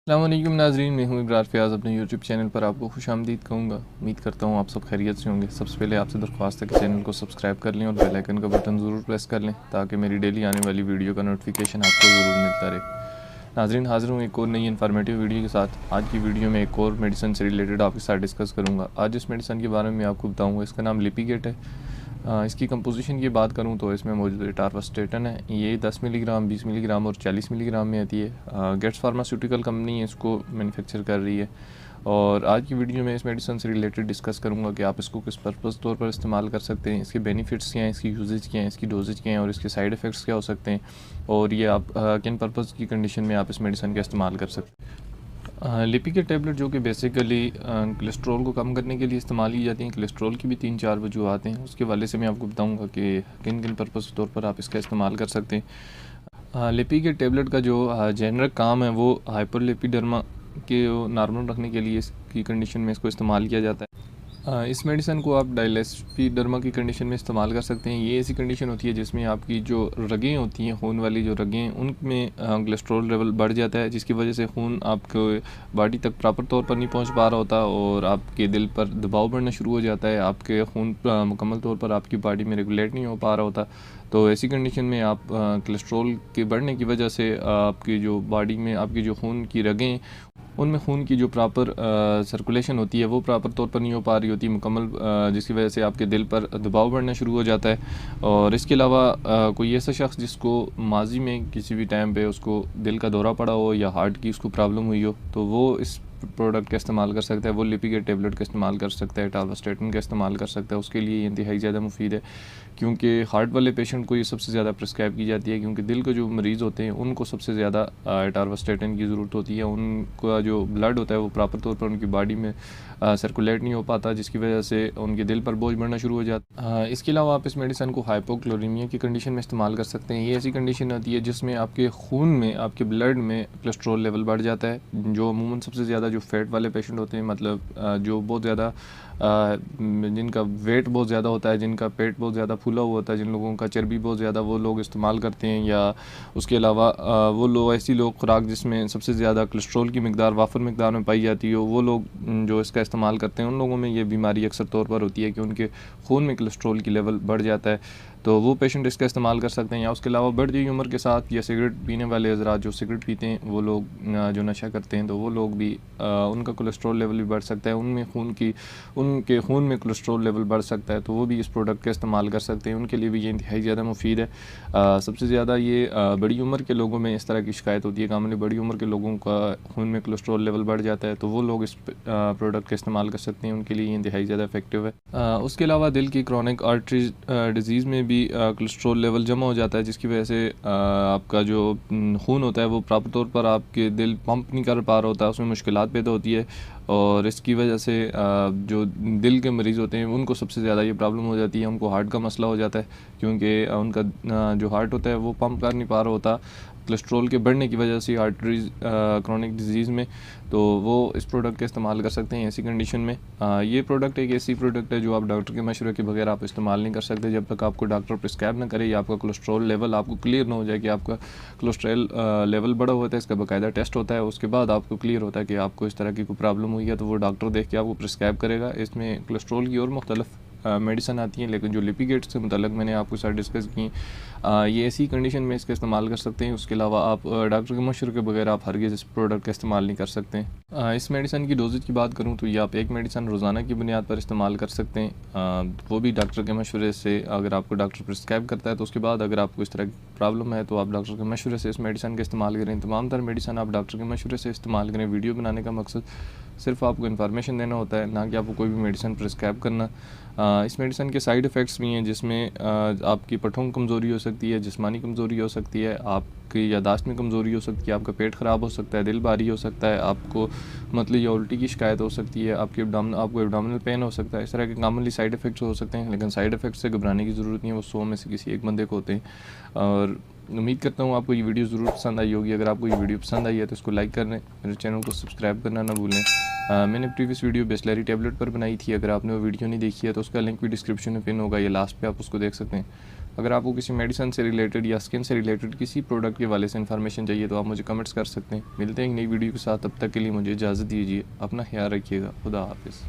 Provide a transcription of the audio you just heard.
अस्सलामुअलैकुम नाज़रीन, मैं हूँ इब्रार फ़याज़। अपने यूट्यूब चैनल पर आपको खुशामदीद कहूँगा। उम्मीद करता हूँ आप सब खैरियत से होंगे। सबसे पहले आपसे दरख्वास्त है कि चैनल को सब्सक्राइब कर लें और बेल आइकन का बटन ज़रूर प्रेस कर लें ताकि मेरी डेली आने वाली वीडियो का नोटिफिकेशन आपको ज़रूर मिलता रहे। नाज़रीन, हाज़िर हूँ एक और नई इन्फॉर्मेटिव वीडियो के साथ। आज की वीडियो में एक और मेडिसिन से रिलेटेड आपके साथ डिस्कस करूँगा। आज जिस मेडिसिन के बारे में आपको बताऊँगा इसका नाम लिपिगेट है। इसकी कंपोजिशन की बात करूँ तो इसमें मौजूद एटारवास्टेटन है। ये 10 मिलीग्राम, 20 मिलीग्राम और 40 मिलीग्राम में आती है। गेट्स फार्मास्यूटिकल कंपनी इसको मैन्युफैक्चर कर रही है। और आज की वीडियो में इस मेडिसिन से रिलेटेड डिस्कस करूँगा कि आप इसको किस पर्पज़ तौर पर इस्तेमाल कर सकते हैं, इसके बेनिफिट्स क्या हैं, इसकी यूजेज क्या हैं, इसकी डोजेज क्या हैं और इसके साइड इफ़ेक्ट्स क्या हो सकते हैं, और ये आप किन पर्पज़ की कंडीशन में आप इस मेडिसिन का इस्तेमाल कर सकते हैं। लिपि के टेबलेट जो कि बेसिकली कोलेस्ट्रॉल को कम करने के लिए इस्तेमाल की जाती हैं। कोलेस्ट्रॉल की भी 3-4 वजूहत हैं। उसके हवाले से मैं आपको बताऊंगा कि किन किन पर्पज़ के तौर पर आप इसका इस्तेमाल कर सकते हैं। लिपि के टेबलेट का जो जेनरिक काम है वो हाइपरलिपिडर्मा के नॉर्मल रखने के लिए इसकी कंडीशन में इसको इस्तेमाल किया जाता है। इस मेडिसिन को आप डायलिसिडर्मा की कंडीशन में इस्तेमाल कर सकते हैं। ये ऐसी कंडीशन होती है जिसमें आपकी जो रगें होती हैं, खून वाली जो रगें हैं, उनमें कोलेस्ट्रॉल लेवल बढ़ जाता है, जिसकी वजह से खून आपको बॉडी तक प्रॉपर तौर पर नहीं पहुंच पा रहा होता और आपके दिल पर दबाव बढ़ना शुरू हो जाता है। आपके खून मुकम्मल तौर पर आपकी बॉडी में रेगुलेट नहीं हो पा रहा होता। तो ऐसी कंडीशन में आप कोलेस्ट्रॉल के बढ़ने की वजह से आपकी जो बॉडी में आपकी जो खून की रगें, उनमें खून की जो प्रॉपर सर्कुलेशन होती है वो प्रॉपर तौर पर नहीं हो पा रही होती मुकम्मल, जिसकी वजह से आपके दिल पर दबाव बढ़ना शुरू हो जाता है। और इसके अलावा कोई ऐसा शख्स जिसको माजी में किसी भी टाइम पे उसको दिल का दौरा पड़ा हो या हार्ट की उसको प्रॉब्लम हुई हो तो वो इस प्रोडक्ट का इस्तेमाल कर सकता है। वो लिपिगेट टेबलेट का इस्तेमाल कर सकता है, एटारवास्टेटन का इस्तेमाल कर सकता है। उसके लिए ये इंतहाई ज़्यादा मुफीद है क्योंकि हार्ट वाले पेशेंट को ये सबसे ज़्यादा प्रिस्क्राइब की जाती है, क्योंकि दिल के जो मरीज़ होते हैं उनको सबसे ज़्यादा एटारवास्टेटन की ज़रूरत होती है। उनका जो ब्लड होता है वो प्रॉपर तौर पर उनकी बॉडी में सर्कुलेट नहीं हो पाता, जिसकी वजह से उनके दिल पर बोझ बढ़ना शुरू हो जाता है। इसके अलावा आप इस मेडिसिन को हाइपोक्लोरीमिया की कंडीशन में इस्तेमाल कर सकते हैं। ये ऐसी कंडीशन होती है जिसमें आपके खून में, आपके ब्लड में कोलेस्ट्रॉल लेवल बढ़ जाता है। जो अमूमन सबसे ज़्यादा जो फैट वाले पेशेंट होते हैं, मतलब जो बहुत ज़्यादा जिनका वेट बहुत ज़्यादा होता है, जिनका पेट बहुत ज़्यादा फूला हुआ होता है, जिन लोगों का चर्बी बहुत ज़्यादा, वो लोग इस्तेमाल करते हैं। या उसके अलावा वो लोग ऐसी लोग खुराक जिसमें सबसे ज़्यादा कोलेस्ट्रॉल की मिकदार वाफर मिकदार में पाई जाती हो, वो लोग जो इसका इस्तेमाल करते हैं उन लोगों में ये बीमारी अक्सर तौर पर होती है कि उनके खून में कोलेस्ट्रॉल की लेवल बढ़ जाता है। तो वो पेशेंट इसका इस्तेमाल कर सकते हैं। या उसके अलावा बढ़ती हुई उम्र के साथ या सिगरेट पीने वाले हज़रात जो सिगरेट पीते हैं, वो लोग जो नशा करते हैं, तो वो लोग भी उनका कोलेस्ट्रॉल लेवल भी बढ़ सकता है, उनके खून में कोलेस्ट्रॉल लेवल बढ़ सकता है, तो वो भी इस प्रोडक्ट का इस्तेमाल कर सकते हैं। उनके लिए भी ये इंतहाई ज़्यादा मुफीद है। सबसे ज़्यादा ये बड़ी उम्र के लोगों में इस तरह की शिकायत होती है। कामली बड़ी उम्र के लोगों का खून में कोलेस्ट्रॉल लेवल बढ़ जाता है, तो वो लोग इस प्रोडक्ट का इस्तेमाल कर सकते हैं। उनके लिए ये इंतहाई ज़्यादा इफेक्टिव है। उसके अलावा दिल की क्रॉनिक आर्टरी डिजीज़ में भी कोलेस्ट्रॉल लेवल जमा हो जाता है, जिसकी वजह से आपका जो खून होता है वो प्रॉपर तौर पर आपके दिल पंप नहीं कर पा रहा होता, उसमें मुश्किलात पैदा होती है। और इसकी वजह से जो दिल के मरीज़ होते हैं उनको सबसे ज़्यादा ये प्रॉब्लम हो जाती है। उनको हार्ट का मसला हो जाता है क्योंकि उनका जो हार्ट होता है वो पंप कर नहीं पा रहा होता कोलेस्ट्रॉल के बढ़ने की वजह से आर्टरीज क्रॉनिक डिजीज़ में। तो वो इस प्रोडक्ट का इस्तेमाल कर सकते हैं ऐसी कंडीशन में। ये प्रोडक्ट एक ऐसी प्रोडक्ट है जो आप डॉक्टर के मशवरे के बगैर आप इस्तेमाल नहीं कर सकते जब तक आपको डॉक्टर प्रिस्क्राइब ना करे या आपका कोलेस्ट्रॉल लेवल आपको क्लियर ना हो जाए कि आपका कोलेस्ट्रॉल लेवल बढ़ा हुआ है। इसका बाकायदा टेस्ट होता है, उसके बाद आपको क्लियर होता है कि आपको इस तरह की कोई प्रॉब्लम हुई है, तो वो डॉक्टर देख के आपको प्रिस्क्राइब करेगा। इसमें कोलेस्ट्रॉल की और मुख्तलिफ मेडिसन आती हैं, लेकिन जो लिपिगेट से मुतल्लिक मैंने आपके साथ डिस्कस की, ये ऐसी कंडीशन में इसका इस्तेमाल कर सकते हैं। उसके अलावा आप डॉक्टर के मशवरे के बगैर आप हरगिज़ इस प्रोडक्ट का इस्तेमाल नहीं कर सकते हैं। इस मेडिसन की डोजेज की बात करूँ तो ये आप एक मेडिसन रोज़ाना की बुनियाद पर इस्तेमाल कर सकते हैं, वो भी डॉक्टर के मशवरे से। अगर आपको डॉक्टर प्रिस्क्राइब करता है तो उसके बाद अगर आपको इस तरह की प्रॉब्लम है तो आप डॉक्टर के मशवरे से इस मेडिसन का इस्तेमाल करें। तमाम तरह मेडिसन आप डॉक्टर के मशवरे से इस्तेमाल करें। वीडियो बनाने का मकसद सिर्फ आपको इन्फॉर्मेशन देना होता है, ना कि आपको कोई भी मेडिसिन प्रिस्क्राइब करना। इस मेडिसिन के साइड इफ़ेक्ट्स भी हैं जिसमें आपकी पठों कमज़ोरी हो सकती है, जिस्मानी कमज़ोरी हो सकती है, आपकी यादाश्त में कमज़ोरी हो सकती है, आपका पेट ख़राब हो सकता है, दिल भारी हो सकता है, आपको मतलब या उल्टी की शिकायत हो सकती है, आपको एब्डोमिनल पेन हो सकता है। इस तरह के कॉमनली साइड इफ़ेक्ट्स हो सकते हैं, लेकिन साइड इफ़ेक्ट्स से घबराने की ज़रूरत नहीं है, वो 100 में से किसी एक बंदे को होते हैं। और उम्मीद करता हूँ आपको ये वीडियो ज़रूर पसंद आई होगी। अगर आपको ये वीडियो पसंद आई है तो इसको लाइक कर लें, मेरे चैनल को सब्सक्राइब करना ना भूलें। मैंने प्रीवियस वीडियो बिस्लेरी टैबलेट पर बनाई थी, अगर आपने वो वीडियो नहीं देखी है तो उसका लिंक भी डिस्क्रिप्शन में पिन होगा या लास्ट पे आप उसको देख सकते हैं। अगर आपको किसी मेडिसिन से रिलेटेड या स्किन से रिलेटेड किसी प्रोडक्ट के वाले से इन्फॉर्मेशन चाहिए तो आप मुझे कमेंट्स कर सकते हैं। मिलते हैं एक नई वीडियो के साथ, तब तक के लिए मुझे इजाज़त दीजिए। अपना ख्याल रखिएगा। खुदा हाफिज़।